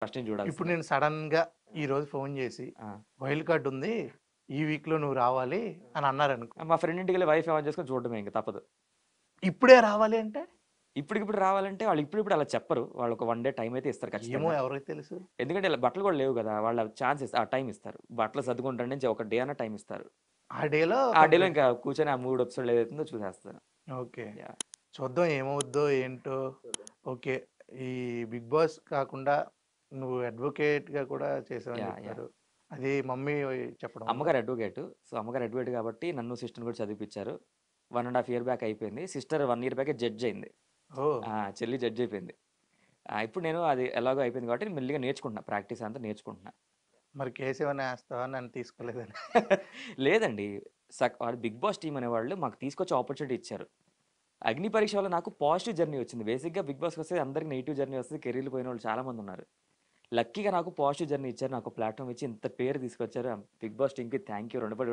First నుంచి ఇప్పుడు చూడాల్సిందే. నేను సడన్‌గా ఈరోజు ఫోన్ చేసి, ఆ! వైల్డ్ కార్డ్ ఉంది. ఈ వీక్‌లో నువ్వు రావాలి అని అన్నారనుకో. మా ఫ్రెండ్ ఇంటికెళ్ళి వైఫై ఆన్ చేసుకొని చూడడమే ఇంక తప్పదు. ఇప్పుడే రావాలి అంటే? ఇప్పటికిప్పుడు రావాలంటే వాళ్ళు ఇప్పుడిప్పుడు అలా చెప్పరు. వాళ్ళు ఒక 1 డే టైమ్ అయితే ఇస్తారు ఏమో ఖచ్చితంగా. ఎవరికి తెలుసు? ఎందుకంటే ఇలా బట్టలు కూడా లేవు కదా! వాళ్ళ ఛాన్స్ ఆ టైమ్ ఇస్తారు. బట్టలు సర్దుకుంటాను నుంచి ఒక డే అన్న టైమ్ ఇస్తారు. ఆ డేలో ఆ డేలో కంప్లీట్ ఇంకా కూర్చొని ఆ 3 ఎపిసోడ్‌లు ఏదైతుందో చూసేస్తాను. ఓకే. యాహ్! చూద్దాం ఏమవుద్దో ఏంటో. ఓకే. ఈ 'బిగ్ బాస్' కాకుండా నువ్వు అడ్వొకేట్‌గా కూడా చేసావని యాహ్! యాహ్! చెప్పారు. అది మమ్మీ చెప్పడం వల్ల? అమ్మగారు అడ్వొకేటు. సో, అమ్మగారు అడ్వొకేట్ కాబట్టి నన్ను సిస్టర్‌ని కూడా చదివిపిచ్చారు. 1 ½ ఇయర్ బ్యాక్ అయిపోయింది. సిస్టర్ 1 ఇయర్ బ్యాకే జడ్జ్ అయింది. ఓహ్! ఆ! చెల్లి జడ్జ్ అయిపోయింది. ఇప్పుడు నేను అది ఎలాగో అయిపోయింది కాబట్టి మెల్లిగా నేర్చుకుంటున్నా. ప్రాక్టీస్ అంతా నేర్చుకుంటున్నా. మరి కేసేమన్నా ఏస్తావా నన్ను తీసుకోలేదని? లేదండి. వాడు 'బిగ్ బాస్' టీమ్ అనేవాళ్ళు మాకు తీసుకొచ్చి ఆపర్చునిటీ ఇచ్చారు. అగ్ని పరీక్ష వల్ల నాకు పాజిటివ్ జర్నీ వచ్చింది. బేసిక్‌గా 'బిగ్ బాస్'కొస్తే అందరికి నెగెటివ్ జర్నీ వస్తది. కెరీర్‌లు పోయినోళ్ళు చాలా మందున్నారు. లక్కీగా నాకు పాజిటివ్ జర్నీ ఇచ్చారు. నాకు ప్లాట్‌ఫార్మ్ ఇచ్చి ఇంత పేరు తీసుకొచ్చారు. 'బిగ్ బాస్' టీమ్‌కి థాంక్ యూ రుణపడి